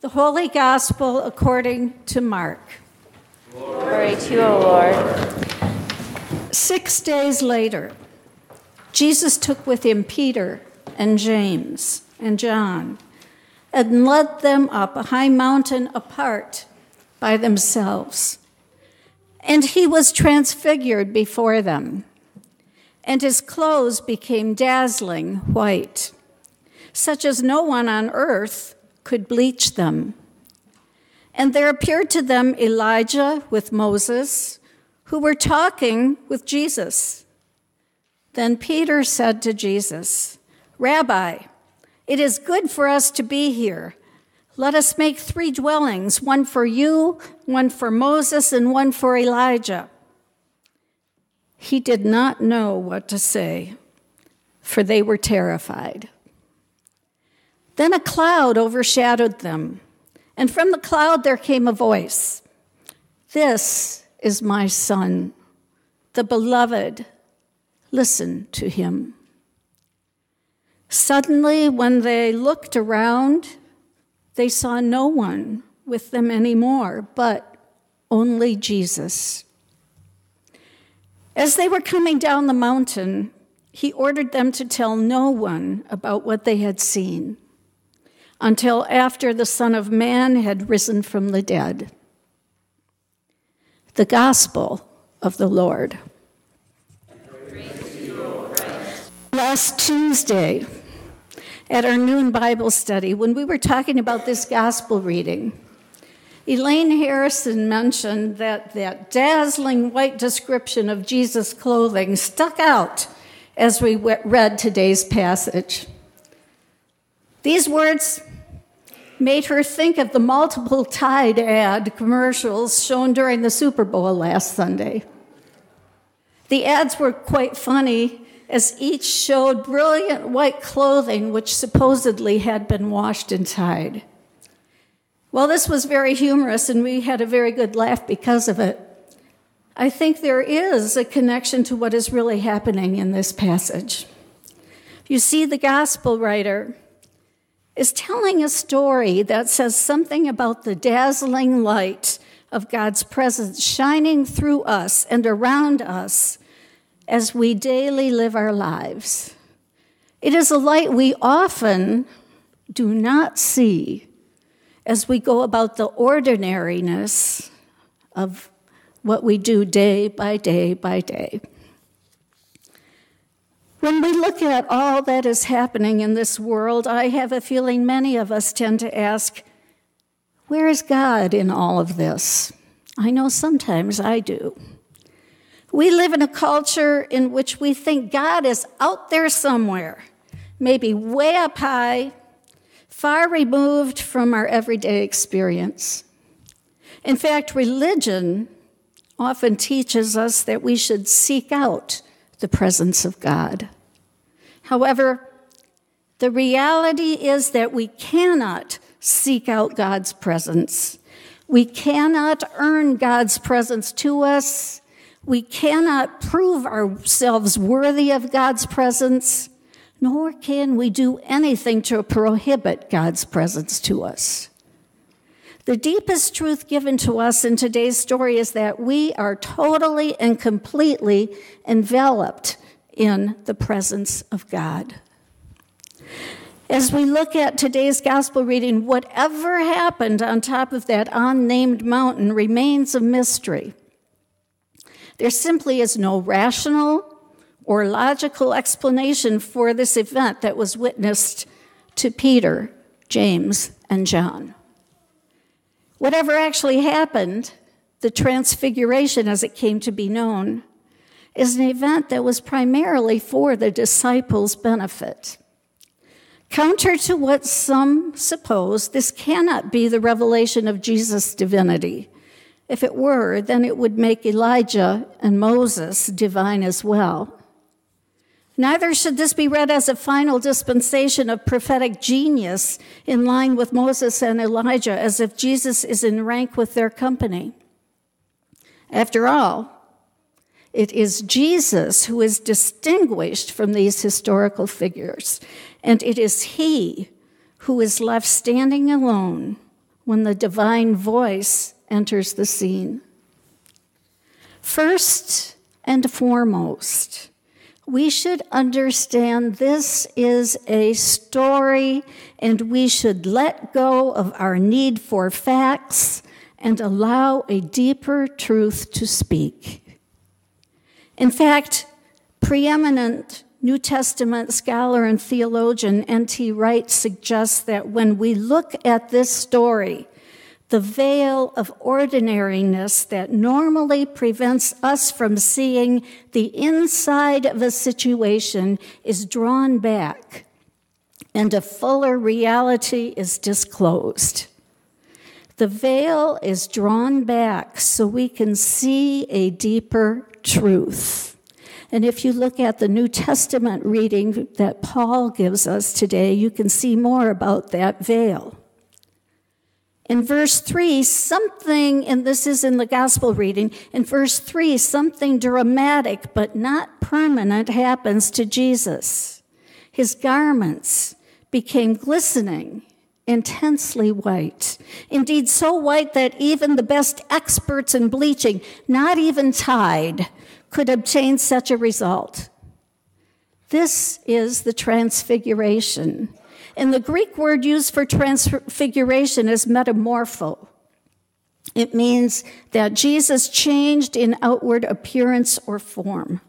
The Holy Gospel according to Mark. Glory to you, O Lord. 6 days later, Jesus took with him Peter and James and John and led them up a high mountain apart by themselves. And he was transfigured before them, and his clothes became dazzling white, such as no one on earth could bleach them. And there appeared to them Elijah with Moses, who were talking with Jesus. Then Peter said to Jesus, "Rabbi, it is good for us to be here. Let us make 3 dwellings, one for you, one for Moses, and one for Elijah." He did not know what to say, for they were terrified. Then a cloud overshadowed them, and from the cloud there came a voice, "This is my Son, the beloved. Listen to him." Suddenly, when they looked around, they saw no one with them anymore, but only Jesus. As they were coming down the mountain, he ordered them to tell no one about what they had seen until after the Son of Man had risen from the dead. The Gospel of the Lord. Last Tuesday, at our noon Bible study, when we were talking about this gospel reading, Elaine Harrison mentioned that dazzling white description of Jesus' clothing stuck out as we read today's passage. These words made her think of the multiple Tide ad commercials shown during the Super Bowl last Sunday. The ads were quite funny, as each showed brilliant white clothing which supposedly had been washed in Tide. While this was very humorous and we had a very good laugh because of it, I think there is a connection to what is really happening in this passage. You see, the gospel writer is telling a story that says something about the dazzling light of God's presence shining through us and around us as we daily live our lives. It is a light we often do not see as we go about the ordinariness of what we do day by day by day. When we look at all that is happening in this world, I have a feeling many of us tend to ask, where is God in all of this? I know sometimes I do. We live in a culture in which we think God is out there somewhere, maybe way up high, far removed from our everyday experience. In fact, religion often teaches us that we should seek out the presence of God. However, the reality is that we cannot seek out God's presence. We cannot earn God's presence to us. We cannot prove ourselves worthy of God's presence, nor can we do anything to prohibit God's presence to us. The deepest truth given to us in today's story is that we are totally and completely enveloped in the presence of God. As we look at today's gospel reading, whatever happened on top of that unnamed mountain remains a mystery. There simply is no rational or logical explanation for this event that was witnessed to Peter, James, and John. Whatever actually happened, the transfiguration as it came to be known, is an event that was primarily for the disciples' benefit. Counter to what some suppose, this cannot be the revelation of Jesus' divinity. If it were, then it would make Elijah and Moses divine as well. Neither should this be read as a final dispensation of prophetic genius in line with Moses and Elijah, as if Jesus is in rank with their company. After all, it is Jesus who is distinguished from these historical figures, and it is he who is left standing alone when the divine voice enters the scene. First and foremost, we should understand this is a story, and we should let go of our need for facts and allow a deeper truth to speak. In fact, preeminent New Testament scholar and theologian N.T. Wright suggests that when we look at this story, the veil of ordinariness that normally prevents us from seeing the inside of a situation is drawn back, and a fuller reality is disclosed. The veil is drawn back so we can see a deeper truth. And if you look at the New Testament reading that Paul gives us today, you can see more about that veil. In verse 3, and this is in the gospel reading, in verse 3, something dramatic but not permanent happens to Jesus. His garments became glistening, intensely white. Indeed, so white that even the best experts in bleaching, not even Tide, could obtain such a result. This is the transfiguration. And the Greek word used for transfiguration is metamorpho. It means that Jesus changed in outward appearance or form.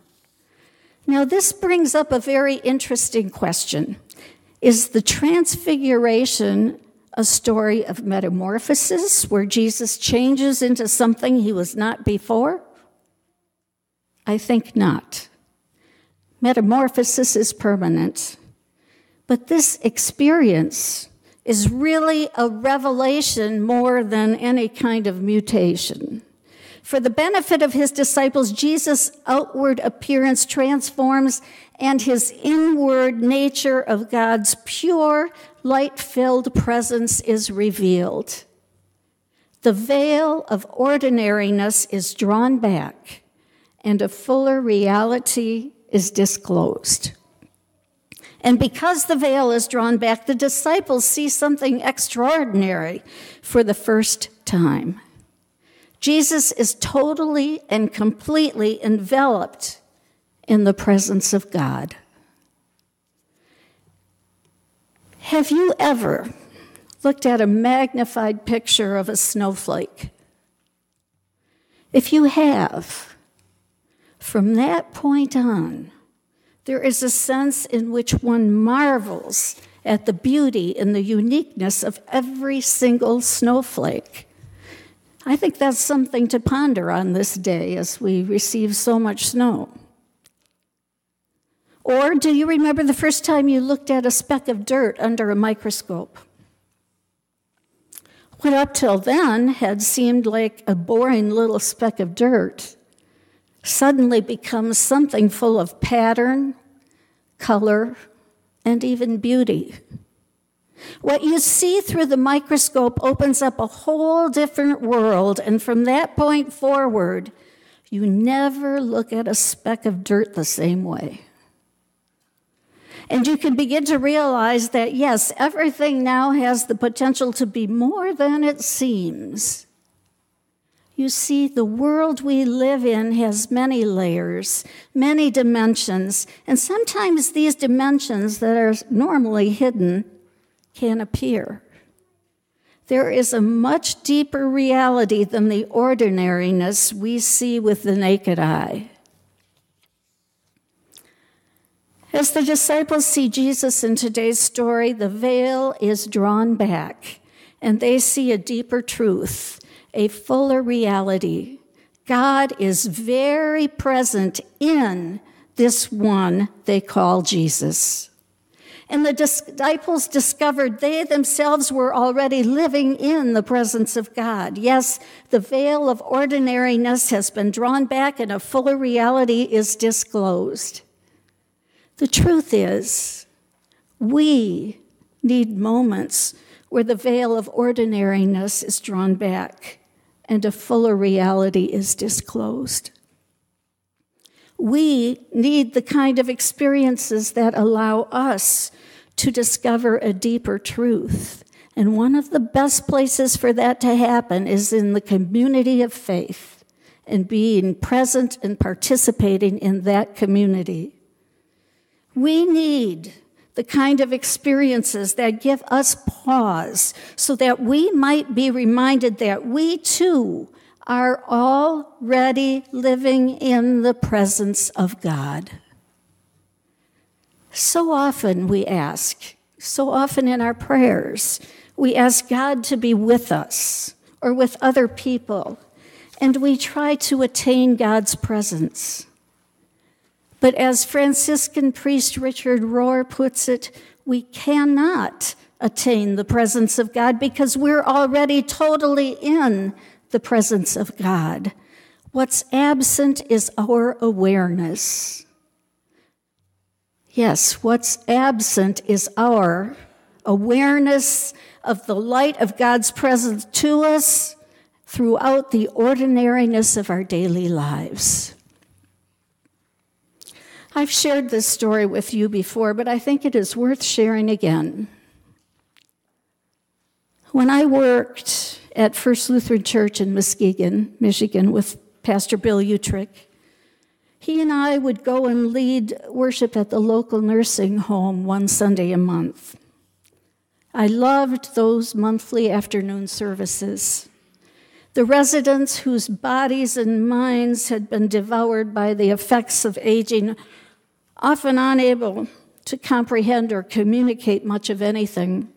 Now, this brings up a very interesting question. Is the transfiguration a story of metamorphosis, where Jesus changes into something he was not before? I think not. Metamorphosis is permanent. But this experience is really a revelation more than any kind of mutation. For the benefit of his disciples, Jesus' outward appearance transforms, and his inward nature of God's pure, light-filled presence is revealed. The veil of ordinariness is drawn back, and a fuller reality is disclosed. And because the veil is drawn back, the disciples see something extraordinary for the first time. Jesus is totally and completely enveloped in the presence of God. Have you ever looked at a magnified picture of a snowflake? If you have, from that point on, there is a sense in which one marvels at the beauty and the uniqueness of every single snowflake. I think that's something to ponder on this day as we receive so much snow. Or do you remember the first time you looked at a speck of dirt under a microscope? What up till then had seemed like a boring little speck of dirt suddenly becomes something full of pattern, color, and even beauty. What you see through the microscope opens up a whole different world, and from that point forward, you never look at a speck of dirt the same way. And you can begin to realize that, yes, everything now has the potential to be more than it seems. You see, the world we live in has many layers, many dimensions, and sometimes these dimensions that are normally hidden can appear. There is a much deeper reality than the ordinariness we see with the naked eye. As the disciples see Jesus in today's story, the veil is drawn back, and they see a deeper truth, a fuller reality. God is very present in this one they call Jesus. And the disciples discovered they themselves were already living in the presence of God. Yes, the veil of ordinariness has been drawn back and a fuller reality is disclosed. The truth is, we need moments where the veil of ordinariness is drawn back and a fuller reality is disclosed. We need the kind of experiences that allow us to discover a deeper truth And one of the best places for that to happen is in the community of faith and being present and participating in that community. We need the kind of experiences that give us pause so that we might be reminded that we too are already living in the presence of God. So often we ask, so often in our prayers, we ask God to be with us or with other people, and we try to attain God's presence. But as Franciscan priest Richard Rohr puts it, we cannot attain the presence of God because we're already totally in the presence of God. What's absent is our awareness. Yes, what's absent is our awareness of the light of God's presence to us throughout the ordinariness of our daily lives. I've shared this story with you before, but I think it is worth sharing again. When I worked at First Lutheran Church in Muskegon, Michigan, with Pastor Bill Utrick, he and I would go and lead worship at the local nursing home one Sunday a month. I loved those monthly afternoon services. The residents whose bodies and minds had been devoured by the effects of aging, often unable to comprehend or communicate much of anything,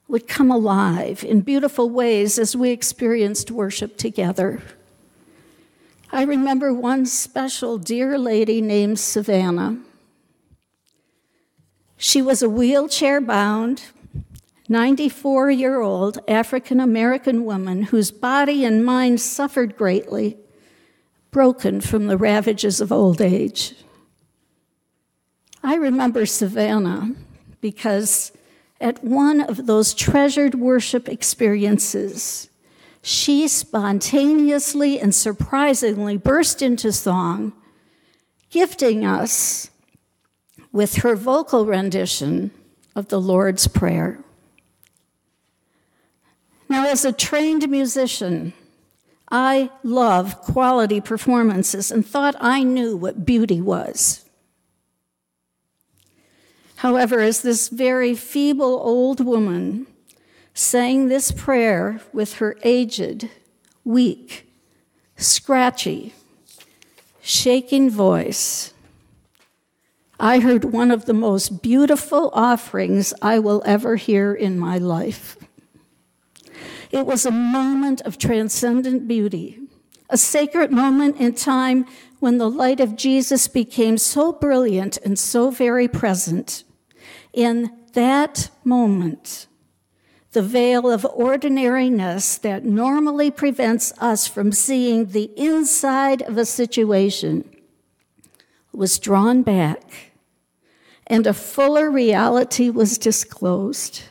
would come alive in beautiful ways as we experienced worship together. I remember one special dear lady named Savannah. She was a wheelchair-bound, 94-year-old African-American woman whose body and mind suffered greatly, broken from the ravages of old age. I remember Savannah because at one of those treasured worship experiences, she spontaneously and surprisingly burst into song, gifting us with her vocal rendition of the Lord's Prayer. Now, as a trained musician, I love quality performances and thought I knew what beauty was. However, as this very feeble old woman sang this prayer with her aged, weak, scratchy, shaking voice, I heard one of the most beautiful offerings I will ever hear in my life. It was a moment of transcendent beauty, a sacred moment in time when the light of Jesus became so brilliant and so very present. In that moment, the veil of ordinariness that normally prevents us from seeing the inside of a situation was drawn back, and a fuller reality was disclosed.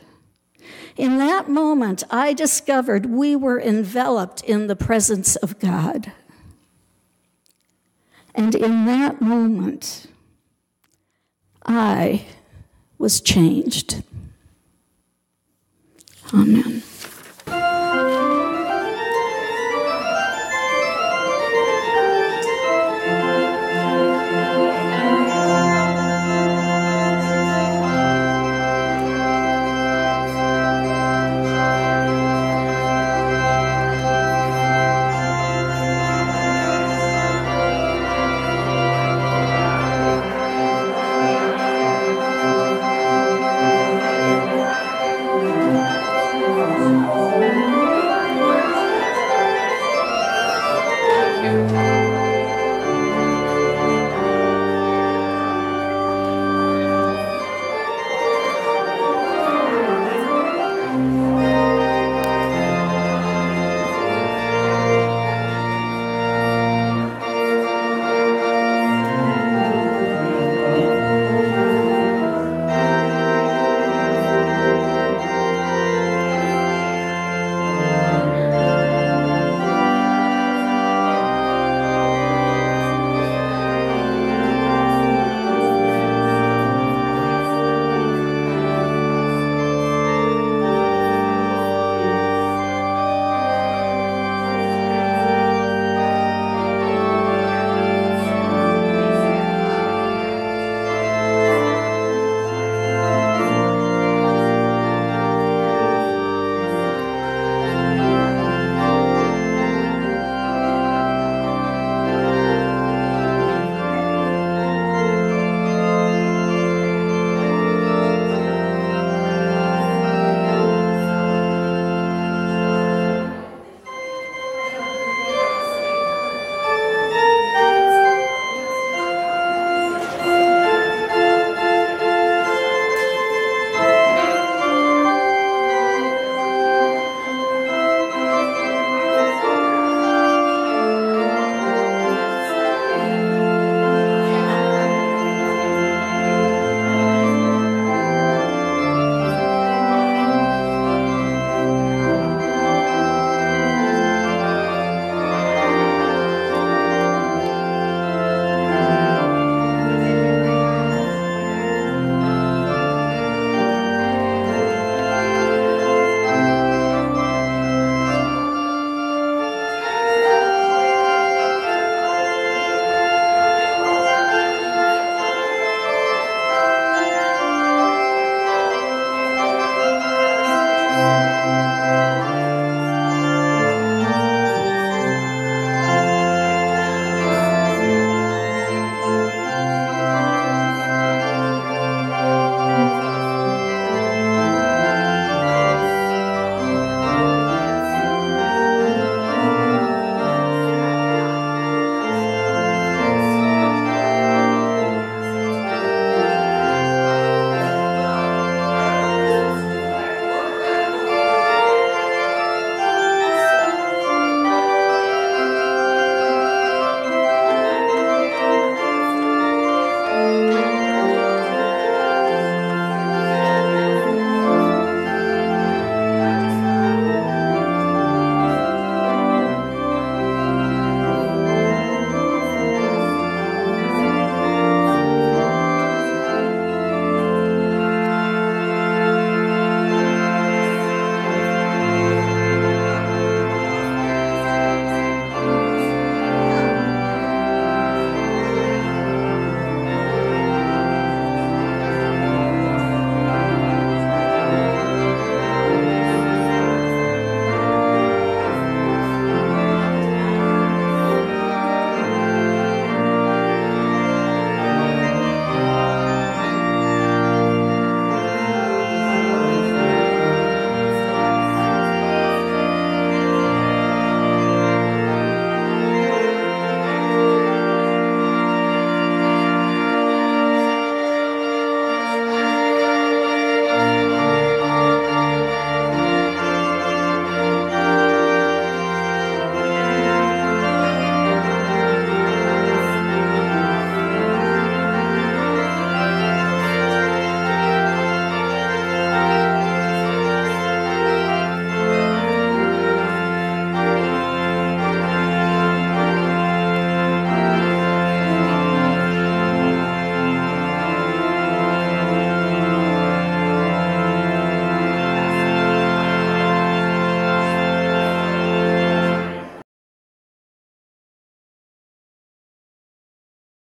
In that moment, I discovered we were enveloped in the presence of God. And in that moment, I was changed. Amen.